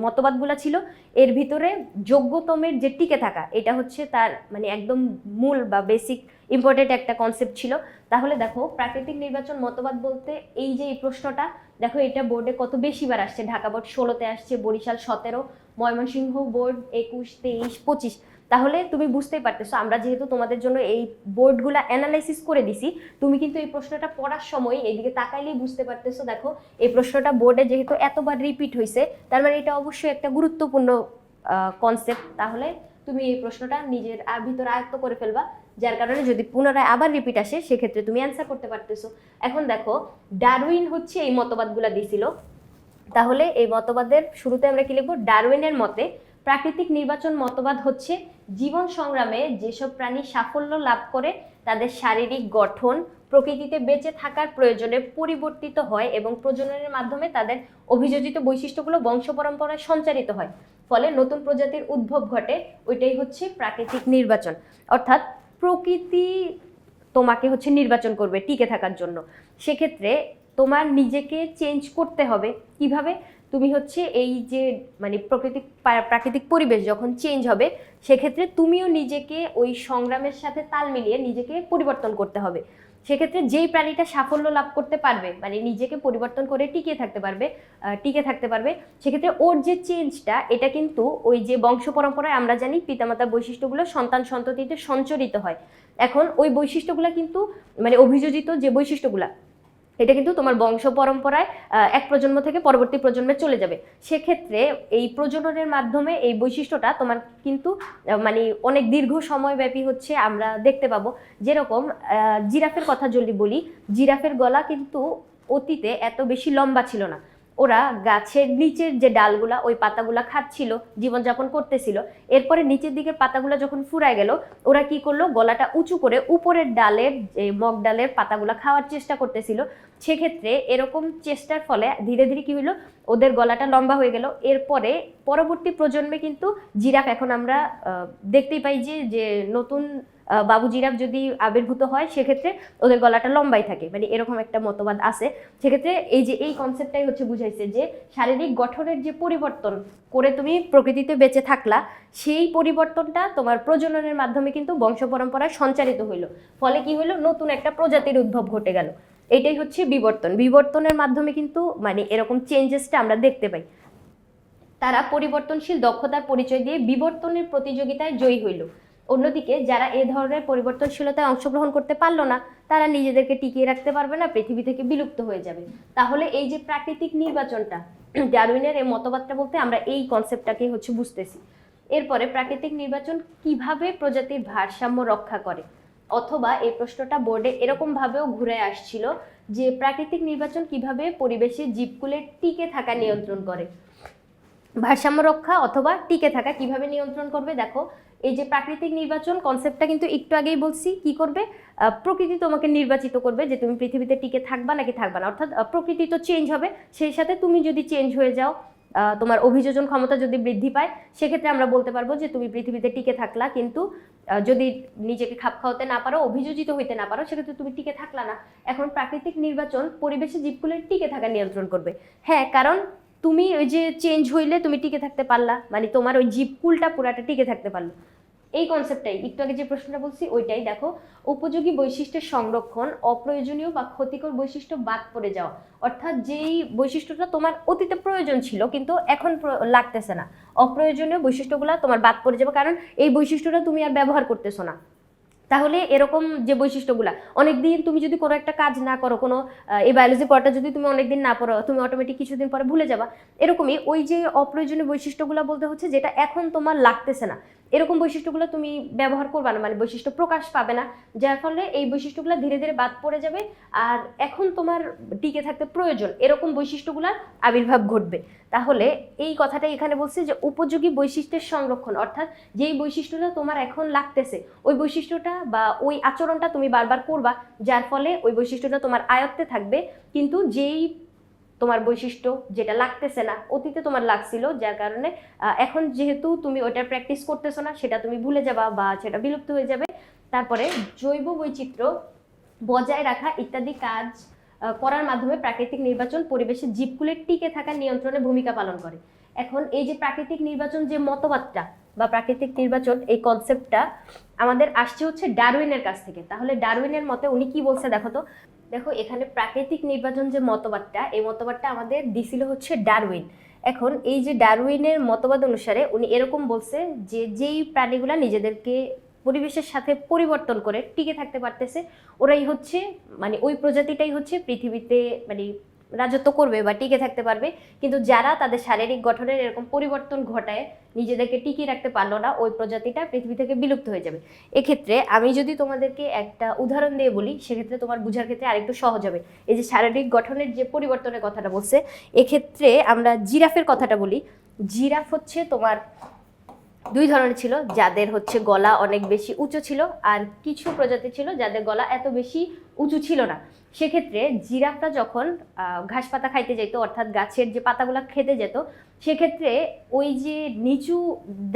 মতবাদগুলো ছিল, এর ভিতরে যোগ্যতমের যে টিকে থাকা, এটা হচ্ছে তার মানে একদম মূল বা বেসিক ইম্পর্টেন্ট একটা কনসেপ্ট ছিল। তাহলে দেখো, প্রাকৃতিক নির্বাচন মতবাদ বলতে এই যে এই প্রশ্নটা, দেখো এটা বোর্ডে কত বেশিবার আসছে। ঢাকা বোর্ড 16-তে আসছে, বরিশাল 17, ময়মনসিংহ বোর্ড 21, 23, 25। তাহলে তুমি বুঝতেই পারতেছো, আমরা যেহেতু তোমাদের জন্য এই বোর্ডগুলো অ্যানালাইসিস করে দিছি, তুমি কিন্তু এই প্রশ্নটা পড়ার সময় এইদিকে তাকাইলেই বুঝতে পারতেছো। দেখো, এই প্রশ্নটা বোর্ডে যেহেতু এতবার রিপিট হয়েছে, তার মানে এটা অবশ্যই একটা গুরুত্বপূর্ণ কনসেপ্ট। তাহলে তুমি এই প্রশ্নটা নিজের ভিতরে আয়ত্ত করে ফেলবা, যার কারণে যদি পুনরায় আবার রিপিট আসে, সেক্ষেত্রে তুমি অ্যান্সার করতে পারতেছো। এখন দেখো, ডারউইন হচ্ছে এই মতবাদগুলো দিছিল। তাহলে এই মতবাদের শুরুতে আমরা কি লিখবো? ডারউইনের মতে প্রাকৃতিক নির্বাচন মতবাদ হচ্ছে জীবন সংগ্রামে যেসব প্রাণী সাফল্য লাভ করে, তাদের শারীরিক গঠন প্রকৃতিতে বেঁচে থাকার প্রয়োজনে পরিবর্তিত হয় এবং প্রজননের মাধ্যমে তাদের অভিযোজিত বৈশিষ্ট্যগুলো বংশ পরম্পরায় সঞ্চারিত হয়, ফলে নতুন প্রজাতির উদ্ভব ঘটে। ওইটাই হচ্ছে প্রাকৃতিক নির্বাচন। অর্থাৎ প্রকৃতি তোমাকে হচ্ছে নির্বাচন করবে টিকে থাকার জন্য। সেক্ষেত্রে তোমার নিজেকে চেঞ্জ করতে হবে। কিভাবে? তুমি হচ্ছে এই যে মানে প্রাকৃতিক পরিবেশ যখন চেঞ্জ হবে, সেক্ষেত্রে তুমিও নিজেকে ওই সংগ্রামের সাথে তাল মিলিয়ে নিজেকে পরিবর্তন করতে হবে। সেক্ষেত্রে যেই প্রাণীটা সাফল্য লাভ করতে পারবে, মানে নিজেকে পরিবর্তন করে টিকে থাকতে পারবে, সেক্ষেত্রে ওর যে চেঞ্জটা, এটা কিন্তু ওই যে বংশ পরম্পরায় আমরা জানি পিতামাতার বৈশিষ্ট্যগুলো সন্তান সন্ততিতে সঞ্চরিত হয়। এখন ওই বৈশিষ্ট্যগুলো কিন্তু মানে অভিযোজিত যে বৈশিষ্ট্যগুলা, এটা কিন্তু তোমার বংশ পরম্পরায় এক প্রজন্ম থেকে পরবর্তী প্রজন্মে চলে যাবে। সেক্ষেত্রে এই প্রজননের মাধ্যমে এই বৈশিষ্ট্যটা তোমার কিন্তু মানে অনেক দীর্ঘ সময়ব্যাপী হচ্ছে আমরা দেখতে পাবো। যেরকম জিরাফের কথা যদি বলি, জিরাফের গলা কিন্তু অতীতে এত বেশি লম্বা ছিল না। ওরা গাছের নিচের যে ডালগুলা, ওই পাতাগুলা খাচ্ছিল, জীবনযাপন করতেছিল। এরপরে নিচের দিকের পাতাগুলা যখন ফুরায় গেল, ওরা কি করলো, গলাটা উঁচু করে উপরের ডালের যে মগ ডালের পাতাগুলা খাওয়ার চেষ্টা করতেছিল। সেক্ষেত্রে এরকম চেষ্টার ফলে ধীরে ধীরে কি হলো, ওদের গলাটা লম্বা হয়ে গেল। এরপরে পরবর্তী প্রজন্মে কিন্তু জিরাফ, এখন আমরা দেখতেই পাই যে নতুন বাবু জিরাফ যদি আবির্ভূত হয়, সেক্ষেত্রে ওদের গলাটা লম্বাই থাকে, মানে এরকম একটা মতবাদ আছে। সেক্ষেত্রে এই কনসেপ্টটাই হচ্ছে বুঝাইছে যে শারীরিক গঠনের যে পরিবর্তন করে তুমি প্রকৃতিতে বেঁচে থাকলা, সেই পরিবর্তনটা তোমার প্রজননের মাধ্যমে কিন্তু বংশ পরম্পরায় সঞ্চারিত হইলো। ফলে কি হইলো, নতুন একটা প্রজাতির উদ্ভব ঘটে গেল। এটাই হচ্ছে বিবর্তনের মাধ্যমে কিন্তু মানে এরকম চেঞ্জেসটা আমরা দেখতে পাই। তারা পরিবর্তনশীল দক্ষতার পরিচয় দিয়ে বিবর্তনের প্রতিযোগিতায় জয়ী হইল। অন্যদিকে যারা এ ধরনের পরিবর্তনশীলতায় অংশগ্রহণ করতে পারলো না, তারা নিজেদেরকে টিকিয়ে রাখতে পারবে না, পৃথিবী থেকে বিলুপ্ত হয়ে যাবে। তাহলে এই যে প্রাকৃতিক নির্বাচনটা, ডারউইনের এই মতবাদটা বলতে আমরা এই কনসেপ্টটাকে হচ্ছে বুঝতেছি। এরপরে প্রাকৃতিক নির্বাচন কিভাবে প্রজাতির ভারসাম্য রক্ষা করে, অথবা এই প্রশ্নটা বোর্ডে এরকম ভাবেও ঘুরে আসছিল যে প্রাকৃতিক নির্বাচন কিভাবে পরিবেশে জীবকুলের টিকে থাকা নিয়ন্ত্রণ করে। ভারসাম্য রক্ষা অথবা টিকে থাকা কিভাবে নিয়ন্ত্রণ করবে, দেখো এই যে প্রাকৃতিক নির্বাচন কনসেপ্টটা কিন্তু একটু আগেই বলছি, কি করবে, প্রকৃতি তোমাকে নির্বাচিত করবে যে তুমি পৃথিবীতে টিকে থাকবা নাকি থাকবা না। অর্থাৎ প্রকৃতি তো চেঞ্জ হবে, সেই সাথে তুমি যদি চেঞ্জ হয়ে যাও, তোমার অভিযোজন ক্ষমতা যদি বৃদ্ধি পায়, সেক্ষেত্রে আমরা বলতে পারবো যে তুমি পৃথিবীতে টিকে থাকলা। কিন্তু যদি নিজেকে খাপ খাওয়াতে না পারো, অভিযোজিত হইতে না পারো, সেক্ষেত্রে তুমি টিকে থাকলা না। এখন প্রাকৃতিক নির্বাচন পরিবেশে জীবকুলের টিকে থাকা নিয়ন্ত্রণ করবে। হ্যাঁ, কারণ তুমি ওই যে চেঞ্জ হইলে তুমি টিকে থাকতে পারলা, মানে তোমার ওই জীবকুলটা পুরাটা টিকে থাকতে পারলো। এই কনসেপ্টটাই একটু আগে যে প্রশ্নটা বলছি ওইটাই। দেখো, উপযোগী বৈশিষ্ট্যের সংরক্ষণ, অপ্রয়োজনীয় বা ক্ষতিকর বৈশিষ্ট্য বাদ পড়ে যাওয়া। অর্থাৎ যেই বৈশিষ্ট্যটা তোমার অতীতে প্রয়োজন ছিল কিন্তু এখন লাগতেছে না, অপ্রয়োজনীয় বৈশিষ্ট্যগুলো তোমার বাদ পড়ে যাবে, কারণ এই বৈশিষ্ট্যটা তুমি আর ব্যবহার করতেছো না। তাহলে এরকম যে বৈশিষ্ট্যগুলা, অনেকদিন তুমি যদি কোনো একটা কাজ না করো, কোনো এই বায়োলজি পড়াটা যদি তুমি অনেকদিন না পড়ো, তুমি অটোমেটিক কিছুদিন পরে ভুলে যাবা। এরকমই ওই যে অপ্রয়োজনীয় বৈশিষ্ট্যগুলো বলতে হচ্ছে যেটা এখন তোমার লাগতেছে না, এরকম বৈশিষ্ট্যগুলো তুমি ব্যবহার করবে না, মানে বৈশিষ্ট্য প্রকাশ পাবে না, যার ফলে এই বৈশিষ্ট্যগুলো ধীরে ধীরে বাদ পড়ে যাবে। আর এখন তোমার টিকে থাকতে প্রয়োজন এরকম বৈশিষ্ট্যগুলোর আবির্ভাব ঘটবে। তাহলে এই কথাটাই এখানে বলছে যে উপযোগী বৈশিষ্ট্যের সংরক্ষণ, অর্থাৎ যেই বৈশিষ্ট্যটা তোমার এখন লাগতেছে, ওই বৈশিষ্ট্যটা বা ওই আচরণটা তুমি বারবার করবা, যার ফলে ওই বৈশিষ্ট্যটা তোমার আয়ত্তে থাকবে। কিন্তু যেই তোমার বৈশিষ্ট্য যেটা লাগতেছে না, অতীতে তোমার লাগছিল, যার কারণে এখন যেহেতু তুমি ওইটার প্র্যাকটিস করতেছো না, সেটা তুমি ভুলে যাবা বা সেটা বিলুপ্ত হয়ে যাবে। তারপরে জৈব বৈচিত্র্য বজায় রাখা ইত্যাদি কাজ করার মাধ্যমে প্রাকৃতিক নির্বাচন পরিবেশের জীবকুলের টিকে থাকার নিয়ন্ত্রণে ভূমিকা পালন করে। এখন এই যে প্রাকৃতিক নির্বাচন যে মতবাদটা বা প্রাকৃতিক নির্বাচন, এই কনসেপ্টটা আমাদের আসছে হচ্ছে ডারউইনের কাছ থেকে। তাহলে ডারউইনের মতে উনি কি বলছে দেখো তো। দেখো, এখানে প্রাকৃতিক নির্বাচন যে মতবাদটা, এই মতবাদটা আমাদের দিছিল হচ্ছে ডারউইন। এখন এই যে ডারউইনের মতবাদ অনুসারে উনি এরকম বলছে যে যেই প্রাণীগুলা নিজেদেরকে পরিবেশের সাথে পরিবর্তন করে টিকে থাকতে পারতেছে, ওরাই হচ্ছে মানে ওই প্রজাতিটাই হচ্ছে পৃথিবীতে মানে রাজত্ব করবে বা টিকে থাকতে পারবে। কিন্তু যারা তাদের শারীরিক গঠনের এরকম পরিবর্তন ঘটায় নিজেদেরকে টিকিয়ে রাখতে পারলো না, ওই প্রজাতিটা পৃথিবী থেকে বিলুপ্ত হয়ে যাবে। এক্ষেত্রে আমি যদি তোমাদেরকে একটা উদাহরণ দিয়ে বলি, সেক্ষেত্রে তোমার বোঝার ক্ষেত্রে আরেকটু সহজ হবে। এই যে শারীরিক গঠনের যে পরিবর্তনের কথাটা বলছে, এক্ষেত্রে আমরা জিরাফের কথাটা বলি। জিরাফ হচ্ছে তোমার দুই ধরনের ছিল, যাদের হচ্ছে গলা অনেক বেশি উঁচু ছিল, আর কিছু প্রজাতি ছিল যাদের গলা এত বেশি উঁচু ছিল না। সেক্ষেত্রে জিরাফটা যখন ঘাস পাতা খাইতে যেত, অর্থাৎ গাছের যে পাতাগুলা খেতে যেত, সেক্ষেত্রে ওই যে নিচু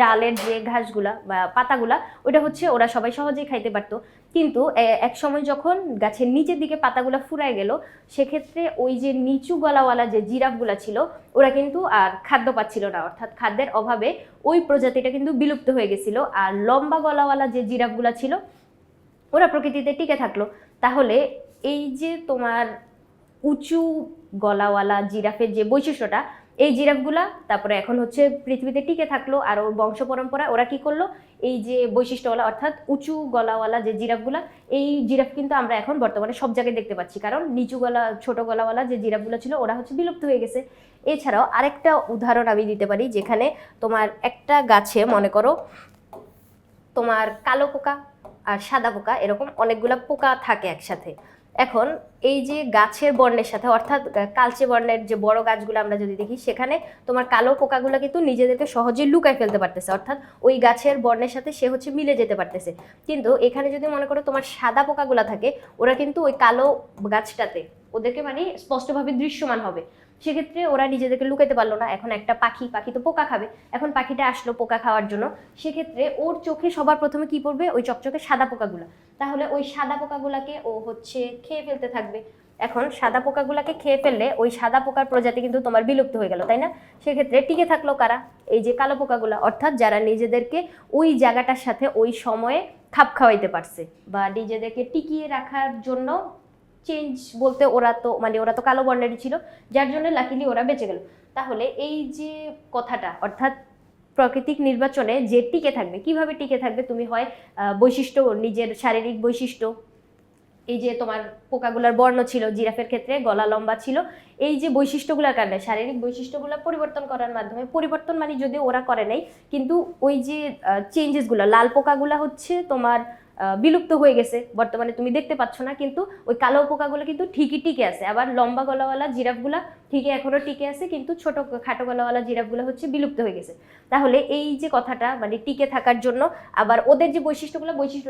ডালের যে ঘাসগুলা বা পাতাগুলা, ওটা হচ্ছে ওরা সবাই সহজেই খাইতে পারতো। কিন্তু এক সময় যখন গাছের নিচের দিকে পাতাগুলো ফুরায় গেল, সেক্ষেত্রে ওই যে নিচু গলাওয়ালা যে জিরাফগুলো ছিল ওরা কিন্তু আর খাদ্য পাচ্ছিল না, অর্থাৎ খাদ্যের অভাবে ওই প্রজাতিটা কিন্তু বিলুপ্ত হয়ে গেছিল। আর লম্বা গলাওয়ালা যে জিরাফগুলো ছিল ওরা প্রকৃতিতে টিকে থাকলো। তাহলে এই যে তোমার উঁচু গলাওয়ালা জিরাফের যে বৈশিষ্ট্যটা, এই জিরাফগুলা তারপরে এখন হচ্ছে পৃথিবীতে টিকে থাকলো। আর ওর বংশ পরম্পরা ওরা কি করলো, এই যে বৈশিষ্ট্যওয়ালা অর্থাৎ উঁচু গলাওয়ালা যে জিরাফগুলা, এই জিরাফ কিন্তু আমরা এখন বর্তমানে সব জায়গায় দেখতে পাচ্ছি, কারণ নিচু গলা ছোট গলাওয়ালা যে জিরাফগুলো ছিল ওরা হচ্ছে বিলুপ্ত হয়ে গেছে। এছাড়াও আরেকটা উদাহরণ আমি দিতে পারি, যেখানে তোমার একটা গাছে মনে করো তোমার কালো পোকা আর সাদা পোকা এরকম অনেকগুলা পোকা থাকে একসাথে। এখন এই যে গাছের বর্ণের সাথে, অর্থাৎ কালচে বর্ণের যে বড় গাছগুলো আমরা যদি দেখি, সেখানে তোমার কালো পোকাগুলো কিন্তু নিজেদেরকে সহজে লুকায় ফেলতে পারতেছে, অর্থাৎ ওই গাছের বর্ণের সাথে সে হচ্ছে মিলে যেতে পারতেছে। কিন্তু এখানে যদি মনে করো তোমার সাদা পোকাগুলো থাকে, ওরা কিন্তু ওই কালো গাছটাতে ওদেরকে মানে স্পষ্টভাবে দৃশ্যমান হবে। সেক্ষেত্রে ওরা নিজেদেরকে লুকাতে পারলো না। এখন একটা পাখি তো পোকা খাবে, এখন পাখিটা আসলো পোকা খাওয়ার জন্য, সেক্ষেত্রে ওর চোখে সবার প্রথমে কি পড়বে, ওই চকচকে সাদা পোকাগুলো। তাহলে ওই সাদা পোকাগুলাকে ও হচ্ছে খেয়ে ফেলতে থাকবে। এখন সাদা পোকাগুলাকে খেয়ে ফেললে ওই সাদা পোকার প্রজাতি কিন্তু তোমার বিলুপ্ত হয়ে গেল, তাই না? সেক্ষেত্রে টিকে থাকলো কারা, এই যে কালো পোকাগুলা, অর্থাৎ যারা নিজেদেরকে ওই জায়গাটার সাথে ওই সময়ে খাপ খাওয়াইতে পারছে বা নিজেদেরকে টিকিয়ে রাখার জন্য চেঞ্জ বলতে ওরা তো কালো বর্ণেরই ছিল, যার জন্য লাকিলি ওরা বেঁচে গেল। তাহলে এই যে কথাটা, অর্থাৎ প্রাকৃতিক নির্বাচনে যে টিকে থাকবে, কিভাবে টিকে থাকবে, তুমি হয় বৈশিষ্ট্য, নিজের শারীরিক বৈশিষ্ট্য, এই যে তোমার পোকাগুলার বর্ণ ছিল, জিরাফের ক্ষেত্রে গলা লম্বা ছিল, এই যে বৈশিষ্ট্যগুলোর কারণে শারীরিক বৈশিষ্ট্যগুলো পরিবর্তন করার মাধ্যমে, পরিবর্তন মানে যদি ওরা করে নাই, কিন্তু ওই যে চেঞ্জেসগুলো, লাল পোকাগুলো হচ্ছে তোমার বিলুপ্ত হয়ে গেছে, বর্তমানে তুমি দেখতে পাচ্ছ না, কিন্তু ওই কালো পোকাগুলো কিন্তু ঠিকই টিকে আছে। আবার লম্বা গলাওয়ালা জিরাফগুলা ঠিকই এখনো টিকে আছে, কিন্তু ছোট খাটো গলাওয়ালা জিরাফগুলো হচ্ছে বিলুপ্ত হয়ে গেছে। তাহলে এই যে কথাটা মানে টিকে থাকার জন্য, আবার ওদের যে বৈশিষ্ট্য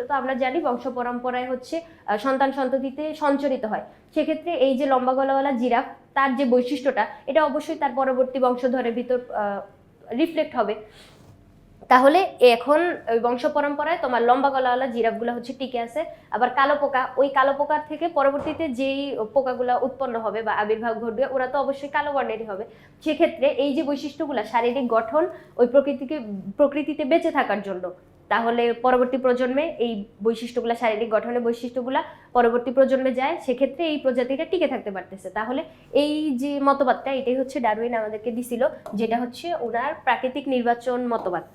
তো আমরা জানি বংশ পরম্পরায় হচ্ছে সন্তান সন্ততিতে সঞ্চরিত হয়। সেক্ষেত্রে এই যে লম্বা গলাওয়ালা জিরাফ, তার যে বৈশিষ্ট্যটা, এটা অবশ্যই তার পরবর্তী বংশধরের ভিতর রিফ্লেক্ট হবে। তাহলে এখন ওই বংশ পরম্পরায় তোমার লম্বা গলাওয়ালা জিরাফগুলো হচ্ছে টিকে আছে। আবার কালো পোকা, ওই কালো পোকার থেকে পরবর্তীতে যেই পোকাগুলো উৎপন্ন হবে বা আবির্ভাব ঘটবে, ওরা তো অবশ্যই কালো বর্ণেরই হবে। সেক্ষেত্রে এই যে বৈশিষ্ট্যগুলো, শারীরিক গঠন ওই প্রকৃতিতে বেঁচে থাকার জন্য, তাহলে পরবর্তী প্রজন্মে এই বৈশিষ্ট্যগুলো, শারীরিক গঠনের বৈশিষ্ট্যগুলা পরবর্তী প্রজন্মে যায়, সেক্ষেত্রে এই প্রজাতিটা টিকে থাকতে পারতেছে। তাহলে এই যে মতবাদটা, এটাই হচ্ছে ডারউইন আমাদেরকে দিছিল, যেটা হচ্ছে ওনার প্রাকৃতিক নির্বাচন মতবাদ।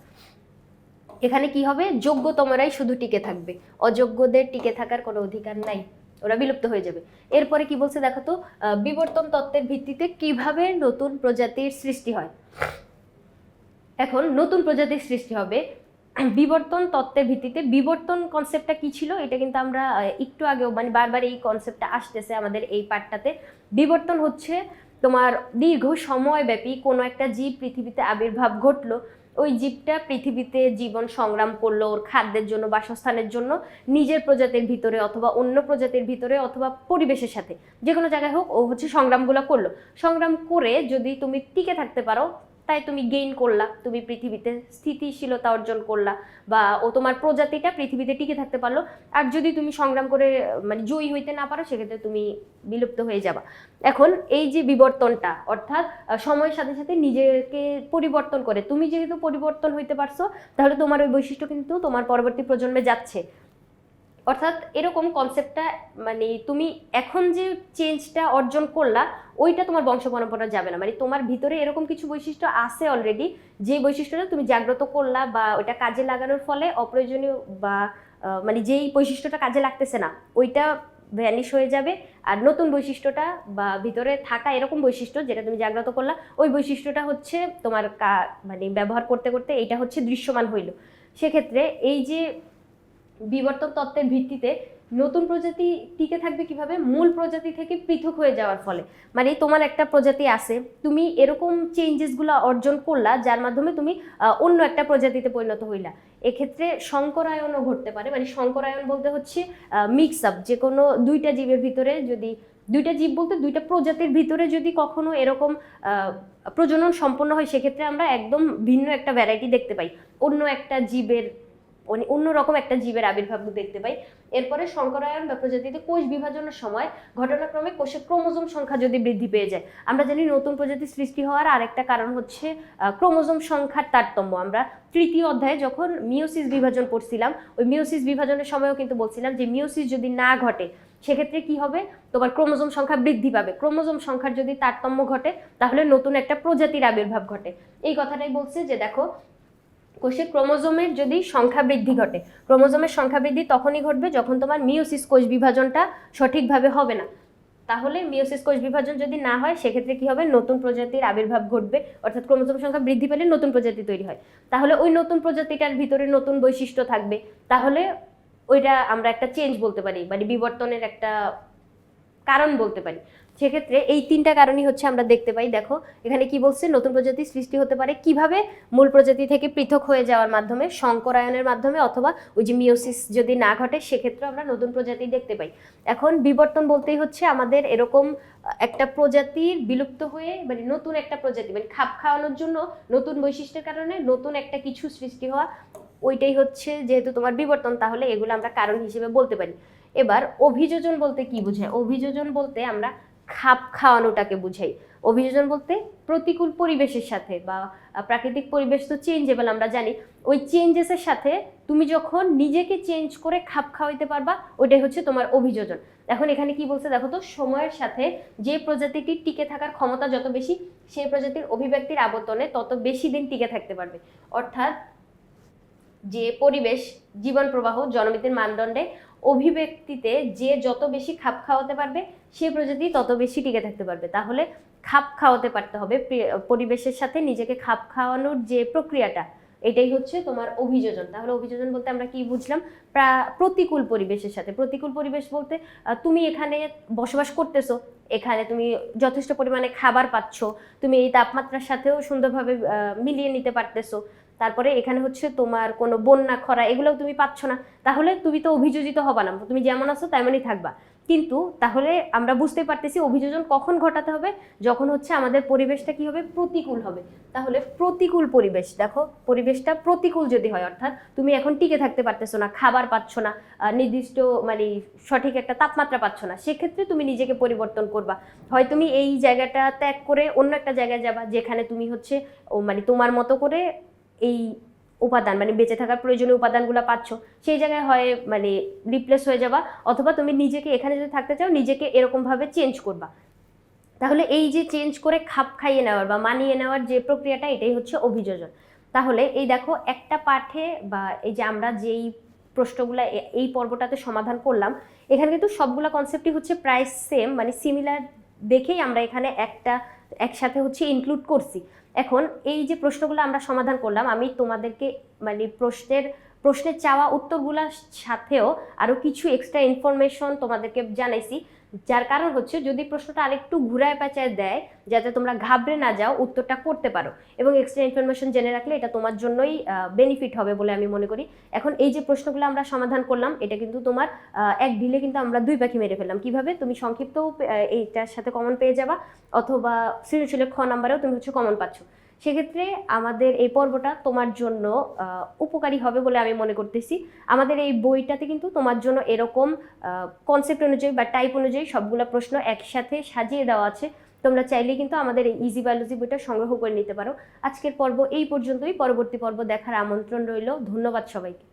এখানে কি হবে, যোগ্যতমরাই শুধু টিকে থাকবে, অযোগ্যদের টিকে থাকার কোনো অধিকার নাই, ওরা বিলুপ্ত হয়ে যাবে। এরপরে কি বলছে দেখো তো, বিবর্তন তত্ত্বের ভিত্তিতে কিভাবে নতুন প্রজাতির সৃষ্টি হয়। এখন নতুন প্রজাতির সৃষ্টি হবে বিবর্তন তত্ত্বের ভিত্তিতে। বিবর্তন কনসেপ্টটা কি ছিল, এটা কিন্তু আমরা একটু আগেও মানে বারবার এই কনসেপ্টটা আসতেছে আমাদের এই পার্টটাতে। বিবর্তন হচ্ছে তোমার দীর্ঘ সময়ব্যাপী কোনো একটা জীব পৃথিবীতে আবির্ভাব ঘটলো, ওই জীবটা পৃথিবীতে জীবন সংগ্রাম করলো ওর খাদ্যের জন্য, বাসস্থানের জন্য, নিজের প্রজাতির ভিতরে অথবা অন্য প্রজাতির ভিতরে অথবা পরিবেশের সাথে, যে কোনো জায়গায় হোক ও হচ্ছে সংগ্রামগুলো করলো। সংগ্রাম করে যদি তুমি টিকে থাকতে পারো, তাই তুমি গেইন করলা, তুমি পৃথিবীতে স্থিতিশীলতা অর্জন করলা, বা ও তোমার প্রজাতিটা পৃথিবীতে টিকে থাকতে পারলো। আর যদি তুমি সংগ্রাম করে মানে জয়ী হইতে না পারো, সেক্ষেত্রে তুমি বিলুপ্ত হয়ে যাবা। এখন এই যে বিবর্তনটা, অর্থাৎ সময়ের সাথে সাথে নিজেকে পরিবর্তন করে, তুমি যেহেতু পরিবর্তন হইতে পারছো, তাহলে তোমার ওই বৈশিষ্ট্য কিন্তু তোমার পরবর্তী প্রজন্মে যাচ্ছে। অর্থাৎ এরকম কনসেপ্টটা মানে তুমি এখন যে চেঞ্জটা অর্জন করলা, ওইটা তোমার বংশ পরম্পরা যাবে না, মানে তোমার ভিতরে এরকম কিছু বৈশিষ্ট্য আছে অলরেডি, যে বৈশিষ্ট্যটা তুমি জাগ্রত করলা বা ওইটা কাজে লাগানোর ফলে অপ্রয়োজনীয় বা মানে যেই বৈশিষ্ট্যটা কাজে লাগতেছে না ওইটা ভ্যানিশ হয়ে যাবে। আর নতুন বৈশিষ্ট্যটা বা ভিতরে থাকা এরকম বৈশিষ্ট্য যেটা তুমি জাগ্রত করলা, ওই বৈশিষ্ট্যটা হচ্ছে তোমার মানে ব্যবহার করতে করতে এইটা হচ্ছে দৃশ্যমান হইল। সেক্ষেত্রে এই যে বিবর্তন তত্ত্বের ভিত্তিতে নতুন প্রজাতি টিকে থাকবে কিভাবে, মূল প্রজাতি থেকে পৃথক হয়ে যাওয়ার ফলে। মানে তোমার একটা প্রজাতি আছে, তুমি এরকম চেঞ্জেসগুলো অর্জন করলা যার মাধ্যমে তুমি অন্য একটা প্রজাতিতে পরিণত হইলা। এক্ষেত্রে সংকরায়নও ঘটতে পারে, মানে সংকরায়ন বলতে হচ্ছে মিক্স আপ, যে কোনো দুইটা জীবের ভিতরে যদি, দুইটা জীব বলতে দুইটা প্রজাতির ভিতরে যদি কখনো এরকম প্রজনন সম্পন্ন হয়, সেক্ষেত্রে আমরা একদম ভিন্ন একটা ভ্যারাইটি দেখতে পাই, অন্য একটা জীবের অন্যরকম একটা জীবের আবির্ভাব দেখতে পাই। এরপরে সংকরায়ন বা প্রজাতিতে কোষ বিভাজনের সময় ঘটনাক্রমে কোষের ক্রোমোজোম সংখ্যা যদি বৃদ্ধি পেয়ে যায়, আমরা জানি নতুন প্রজাতি সৃষ্টি হওয়ার আরেকটা কারণ হচ্ছে ক্রোমোজোম সংখ্যার তারতম্য। আমরা তৃতীয় অধ্যায়ে যখন মিওসিস বিভাজন পড়ছিলাম, ওই মিওসিস বিভাজনের সময়ও কিন্তু বলছিলাম যে মিওসিস যদি না ঘটে সেক্ষেত্রে কি হবে, তোমার ক্রোমোজোম সংখ্যা বৃদ্ধি পাবে। ক্রোমোজোম সংখ্যার যদি তারতম্য ঘটে তাহলে নতুন একটা প্রজাতির আবির্ভাব ঘটে। এই কথাটাই বলছে যে দেখো, কোষে ক্রোমোজোমের যদি সংখ্যা বৃদ্ধি ঘটে, ক্রোমোজোমের সংখ্যা বৃদ্ধি তখনই ঘটবে যখন তোমার মিওসিস কোষ বিভাজনটা সঠিকভাবে হবে না। তাহলে মিওসিস কোষ বিভাজন যদি না হয় সেক্ষেত্রে কি হবে, নতুন প্রজাতির আবির্ভাব ঘটবে, অর্থাৎ ক্রোমোজোম সংখ্যা বৃদ্ধি পেলে নতুন প্রজাতি তৈরি হয়। তাহলে ওই নতুন প্রজাতিটার ভিতরে নতুন বৈশিষ্ট্য থাকবে, তাহলে ওইটা আমরা একটা চেঞ্জ বলতে পারি, মানে বিবর্তনের একটা কারণ বলতে পারি। সেক্ষেত্রে এই তিনটা কারণই হচ্ছে আমরা দেখতে পাই। দেখো এখানে কি বলছে, নতুন প্রজাতি সৃষ্টি হতে পারে কিভাবে, মূল প্রজাতি থেকে পৃথক হয়ে যাওয়ার মাধ্যমে, সংকরায়নের মাধ্যমে, অথবা ওই যে মিওসিস যদি না ঘটে সেক্ষেত্রে আমরা নতুন প্রজাতি দেখতে পাই। এখন বিবর্তন বলতেই হচ্ছে আমাদের এরকম একটা প্রজাতির বিলুপ্ত হয়ে মানে নতুন একটা প্রজাতি, মানে খাপ খাওয়ানোর জন্য নতুন বৈশিষ্ট্যের কারণে নতুন একটা কিছু সৃষ্টি হওয়া, ওইটাই হচ্ছে যেহেতু তোমার বিবর্তন, তাহলে এগুলো আমরা কারণ হিসেবে বলতে পারি। এবার অভিযোজন বলতে কি বোঝায়? অভিযোজন বলতে আমরা খাপ খাওয়ানোটাকে বুঝাই। অভিযোজন বলতে প্রতিকূল পরিবেশের সাথে, বা প্রাকৃতিক পরিবেশ তো চেঞ্জেবল আমরা জানি, ওই চেঞ্জেসের সাথে তুমি যখন নিজেকে চেঞ্জ করে খাপ খাওয়াইতে পারবা, ওইটাই হচ্ছে তোমার অভিযোজন। এখন এখানে কি বলছে দেখো তো, সময়ের সাথে যে প্রজাতিটির টিকে থাকার ক্ষমতা যত বেশি, সেই প্রজাতির অভিব্যক্তির আবর্তনে তত বেশি দিন টিকে থাকতে পারবে। অর্থাৎ যে পরিবেশ, জীবন প্রবাহ, জনমিতির মানদণ্ডে অভিব্যক্তিতে যে যত বেশি খাপ খাওয়াতে পারবে সেই প্রজাতি তত বেশি টিকে থাকতে পারবে। তাহলে খাপ খাওয়াতে পারতে হবে, পরিবেশের সাথে নিজেকে খাপ খাওয়ানোর যে প্রক্রিয়াটা, এটাই হচ্ছে তোমার অভিযোজন। তাহলে অভিযোজন বলতে আমরা কি বুঝলাম, প্রতিকূল পরিবেশের সাথে। প্রতিকূল পরিবেশ বলতে তুমি এখানে বসবাস করতেছো, এখানে তুমি যথেষ্ট পরিমাণে খাবার পাচ্ছ, তুমি এই তাপমাত্রার সাথেও সুন্দরভাবে মিলিয়ে নিতে পারতেছো, তারপরে এখানে হচ্ছে তোমার কোনো বন্যা খরা এগুলোও তুমি পাচ্ছ না, তাহলে তুমি তো অভিযোজিত হবা না, তুমি যেমন আছো তেমনই থাকবা। কিন্তু তাহলে আমরা বুঝতে পারতেছি অভিযোজন কখন ঘটাতে হবে, যখন হচ্ছে আমাদের পরিবেশটা কি হবে, প্রতিকূল হবে। তাহলে প্রতিকূল পরিবেশ, দেখো পরিবেশটা প্রতিকূল যদি হয়, অর্থাৎ তুমি এখন টিকে থাকতে পারতেছো না, খাবার পাচ্ছ না, নির্দিষ্ট মানে সঠিক একটা তাপমাত্রা পাচ্ছ না, সেক্ষেত্রে তুমি নিজেকে পরিবর্তন করবা। হয় তুমি এই জায়গাটা ত্যাগ করে অন্য একটা জায়গায় যাবা যেখানে তুমি হচ্ছে মানে তোমার মতো করে এই উপাদান মানে বেঁচে থাকার প্রয়োজনীয় উপাদানগুলো পাচ্ছ, সেই জায়গায় হয় মানে রিপ্লেস হয়ে যাবা, অথবা তুমি নিজেকে এখানে যদি থাকতে চাও নিজেকে এরকমভাবে চেঞ্জ করবা। তাহলে এই যে চেঞ্জ করে খাপ খাইয়ে নেওয়ার বা মানিয়ে নেওয়ার যে প্রক্রিয়াটা, এটাই হচ্ছে অভিযোজন। তাহলে এই দেখো একটা পাঠে বা এই যে আমরা যেই প্রশ্নগুলো এই পর্বটাতে সমাধান করলাম, এখানে কিন্তু সবগুলা কনসেপ্টই হচ্ছে প্রায় সেম, মানে সিমিলার দেখেই আমরা এখানে একসাথে হচ্ছে ইনক্লুড করছি। এখন এই যে প্রশ্নগুলো আমরা সমাধান করলাম, আমি তোমাদেরকে মানে প্রশ্নের চাওয়া উত্তরগুলোর সাথেও আরও কিছু এক্সট্রা ইনফরমেশন তোমাদেরকে জানাইছি, যার কারণ হচ্ছে যদি প্রশ্নটা আরেকটু ঘুরায় পেঁচায় দেয় যাতে তোমরা ঘাবড়ে না যাও, উত্তরটা করতে পারো, এবং এক্সট্রা ইনফরমেশন জেনে রাখলে এটা তোমার জন্যই বেনিফিট হবে বলে আমি মনে করি। এখন এই যে প্রশ্নগুলো আমরা সমাধান করলাম, এটা কিন্তু তোমার এক ঢিলে কিন্তু আমরা দুই পাখি মেরে ফেললাম। কিভাবে? তুমি সংক্ষিপ্তও এইটার সাথে কমন পেয়ে যাবা, অথবা সৃজনশীলের খ নাম্বারেও তুমি হচ্ছে কমন পাচ্ছ। সেক্ষেত্রে আমাদের এই পর্বটা তোমার জন্য উপকারী হবে বলে আমি মনে করতেছি। আমাদের এই বইটাতে কিন্তু তোমার জন্য এরকম কনসেপ্ট অনুযায়ী বা টাইপ অনুযায়ী সবগুলো প্রশ্ন একসাথে সাজিয়ে দেওয়া আছে। তোমরা চাইলে কিন্তু আমাদের এই ইজি বায়োলজি বইটা সংগ্রহ করে নিতে পারো। আজকের পর্ব এই পর্যন্তই, পরবর্তী পর্ব দেখার আমন্ত্রণ রইল। ধন্যবাদ সবাইকে।